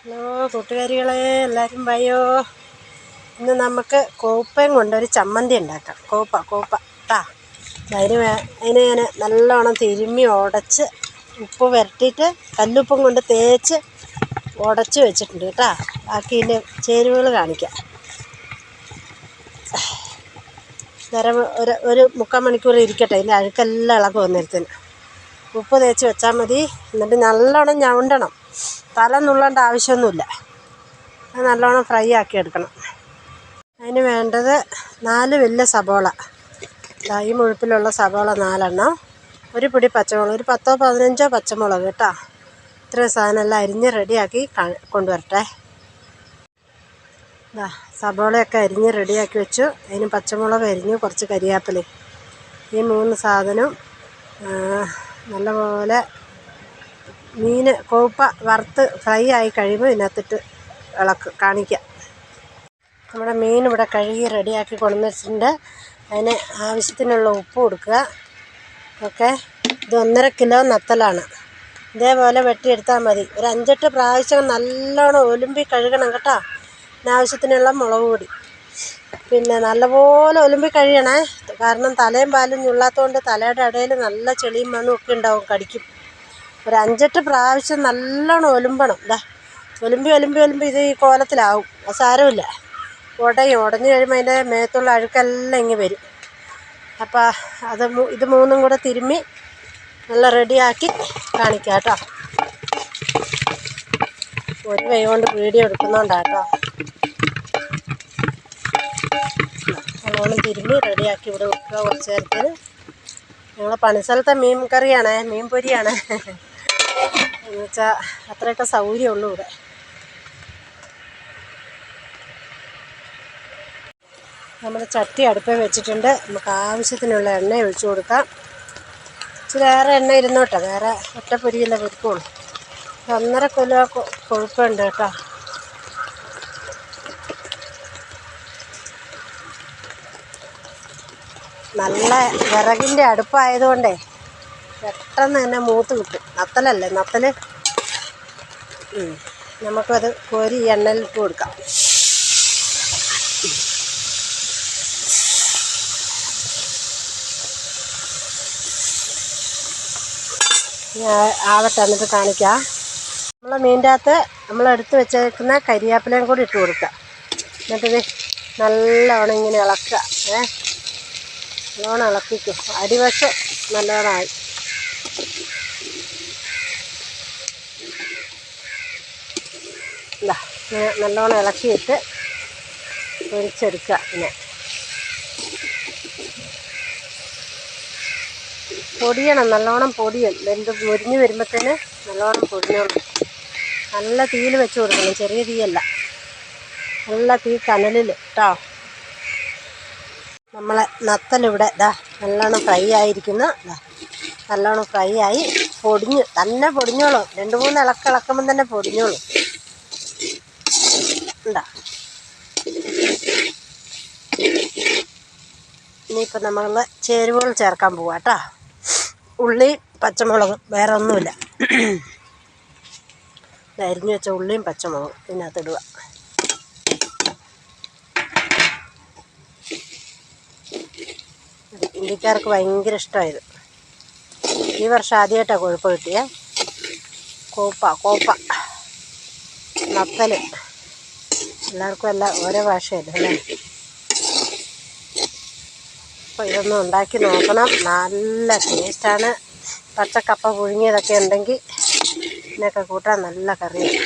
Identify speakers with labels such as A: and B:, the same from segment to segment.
A: Hello കൂട്ടുകാരികളെ, എല്ലാവരും വയ്യോ. ഇന്ന് നമുക്ക് കോപ്പയും കൊണ്ടൊരു ചമ്മന്തി ഉണ്ടാക്കാം. കോപ്പ കേട്ടോ. അതിന് ഞാൻ നല്ലോണം തിരുമ്മി ഉടച്ച് ഉപ്പ് പുരട്ടിയിട്ട് കല്ലുപ്പും കൊണ്ട് തേച്ച് ഉടച്ച് വെച്ചിട്ടുണ്ട് കേട്ടോ. ബാക്കി ഇതിൻ്റെ ചേരുവകൾ കാണിക്കാം. ഒരു 3/4 മണിക്കൂർ ഇരിക്കട്ടെ. ഇതിൻ്റെ അഴുക്കെല്ലാം ഇളകി വന്നിരുത്തിന് ഉപ്പ് തേച്ച് വെച്ചാൽ മതി. എന്നിട്ട് നല്ലോണം ഞവണ്ടണം. തല നുള്ളേണ്ട ആവശ്യമൊന്നുമില്ല. അത് നല്ലോണം ഫ്രൈ ആക്കി എടുക്കണം. അതിന് വേണ്ടത് 4 വലിയ സബോള, ഈ മുഴുപ്പിലുള്ള സബോള 4 എണ്ണം, ഒരു പിടി പച്ചമുളക്, ഒരു 10-15 പച്ചമുളക് കേട്ടോ. ഇത്രയും സാധനമെല്ലാം അരിഞ്ഞ് റെഡിയാക്കി കൊണ്ടുവരട്ടെ. സബോളയൊക്കെ അരിഞ്ഞ് റെഡിയാക്കി വെച്ചു. അതിന് പച്ചമുളക് അരിഞ്ഞു, കുറച്ച് കരിവേപ്പില, ഈ 3 സാധനം നല്ലപോലെ മീൻ കോപ്പ വറുത്ത് ഫ്രൈ ആയി കഴിയുമ്പോൾ ഇതിനകത്തിട്ട് കാണിക്കാം. നമ്മുടെ മീൻ ഇവിടെ കഴുകി റെഡിയാക്കി കൊണ്ടുവന്ന് വെച്ചിട്ടുണ്ട്. അതിന് ആവശ്യത്തിനുള്ള ഉപ്പ് കൊടുക്കുക. ഓക്കെ, ഇത് 1.5 കിലോ നത്തലാണ്. ഇതേപോലെ വെട്ടിയെടുത്താൽ മതി. ഒരു 5-8 പ്രാവശ്യം നല്ലോണം ഒലുമ്പി കഴുകണം കേട്ടോ. ആവശ്യത്തിനുള്ള മുളക് പൊടി, പിന്നെ നല്ലപോലെ ഒലുമ്പി കഴിയണേ. കാരണം തലയും പാലും ഞുള്ളാത്തതുകൊണ്ട് തലയുടെ ഇടയിൽ നല്ല ചെളിയും മണ്ണും ഒക്കെ ഉണ്ടാവും, കടിക്കും. ഒരു 5-8 പ്രാവശ്യം നല്ലോണം ഒലുമ്പണം. ഒലുമ്പി ഇത് ഈ കോലത്തിലാവും. അത് സാരമില്ല, ഉടഞ്ഞു കഴിയുമ്പോൾ അതിൻ്റെ മേത്തുള്ള അഴുക്കെല്ലാം ഇങ്ങ് വരും. അപ്പോൾ ഇത് 3 കൂടെ തിരുമ്മി നല്ല റെഡിയാക്കി കാണിക്കാം കേട്ടോ. ഒരു കൈ കൊണ്ട് വീഡിയോ എടുക്കുന്നതുകൊണ്ടാട്ടോ. നല്ലോണം തിരുമ്മി റെഡിയാക്കി ഇവിടെ വെക്കുക. കുറച്ച് നേരത്തിന് ഞങ്ങൾ പണിസ്ഥലത്തെ മീൻ കറിയാണ്, മീൻ പൊരിയാണ് എന്നുവെച്ചാൽ അത്രയൊക്കെ സൗകര്യമുള്ളൂ ഇവിടെ. നമ്മുടെ ചട്ടി അടുപ്പിൽ വെച്ചിട്ടുണ്ട്. നമുക്ക് ആവശ്യത്തിനുള്ള എണ്ണ ഒഴിച്ചു കൊടുക്കാം. ഇച്ചിരി വേറെ എണ്ണ ഇരുന്നോട്ടെ, വേറെ ഒറ്റപ്പൊരിയല്ല പൊരിക്കുള്ളൂ. 1.5 കിലോ കൊഴുപ്പുണ്ട് കേട്ടോ. നല്ല വിറകിൻ്റെ അടുപ്പായതുകൊണ്ടേ പെട്ടെന്ന് തന്നെ മൂത്ത് കിട്ടും. നത്തലല്ലേ നത്തൽ. നമുക്കത് കോരി എണ്ണയിലിട്ട് കൊടുക്കാം. ആവട്ടെ, എന്നിട്ട് കാണിക്കാം. നമ്മളെ മീൻ്റെ അകത്ത് നമ്മളെടുത്ത് വെച്ചേക്കുന്ന കരിവേപ്പിലയും കൂടി ഇട്ട് കൊടുക്കുക. എന്നിട്ട് നല്ലവണ്ണം ഇങ്ങനെ ഇളക്കുക. നല്ലോണം ഇളക്കിക്കും. അടിവശം നല്ലോണം ആയി. ഇങ്ങനെ നല്ലോണം ഇളക്കിയിട്ട് പൊരിച്ചെടുക്കുക. പിന്നെ പൊടിയണം, നല്ലോണം പൊടിയും. മുരിഞ്ഞ് വരുമ്പോഴത്തേന് നല്ലോണം പൊടിഞ്ഞോളും. നല്ല തീയിൽ വെച്ച് കൊടുക്കണം, ചെറിയ തീയല്ല, നല്ല തീ കനലിൽ കേട്ടോ. നമ്മളെ നത്തലിവിടെ നല്ലോണം ഫ്രൈ ആയിരിക്കുന്നു. നല്ലോണം ഫ്രൈ ആയി തന്നെ പൊടിഞ്ഞോളും. 2-3 ഇളക്കുമ്പം തന്നെ പൊടിഞ്ഞോളും. ഇനിയിപ്പോൾ നമ്മൾ ചേരുവകൾ ചേർക്കാൻ പോവാം കേട്ടോ. ഉള്ളി, പച്ചമുളക്, വേറെ ഒന്നുമില്ല. അരിഞ്ഞു വെച്ച ഉള്ളിയും പച്ചമുളകും ഇതിനകത്തിടുക. ഇന്ത്യക്കാർക്ക് ഭയങ്കര ഇഷ്ടമായത്. ഈ വർഷം ആദ്യമായിട്ടാണ് കൊഴുപ്പ് കിട്ടിയ കോപ്പ നത്തൽ. എല്ലാവർക്കും എല്ലാം ഓരോ ഭാഷയല്ലേ അല്ലേ. അപ്പോൾ ഇതൊന്നും ഉണ്ടാക്കി നോക്കണം, നല്ല ടേസ്റ്റാണ്. പച്ചക്കപ്പ പുഴുങ്ങിയതൊക്കെ ഉണ്ടെങ്കിൽ ഇതിനൊക്കെ കൂട്ടാൻ നല്ല കറിയാണ്.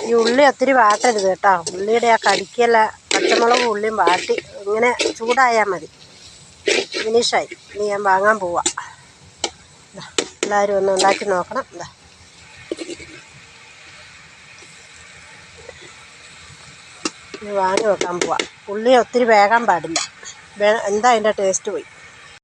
A: ഈ ഉള്ളി ഒത്തിരി വാട്ടരുത് കേട്ടോ. ഉള്ളിയുടെ ആ കടിക്കല പച്ചമുളകും ഉള്ളിയും വാട്ടി ഇങ്ങനെ ചൂടായാൽ മതി. ഫിനിഷായി. ഇനി ഞാൻ വാങ്ങാൻ പോവാം. എല്ലാവരും ഒന്ന് ഉണ്ടാക്കി നോക്കണം. ഇനി വാങ്ങി വെക്കാൻ പോവാം. ഉള്ളി ഒത്തിരി വേകാൻ പാടില്ല, എന്താ അതിൻ്റെ ടേസ്റ്റ് പോയി.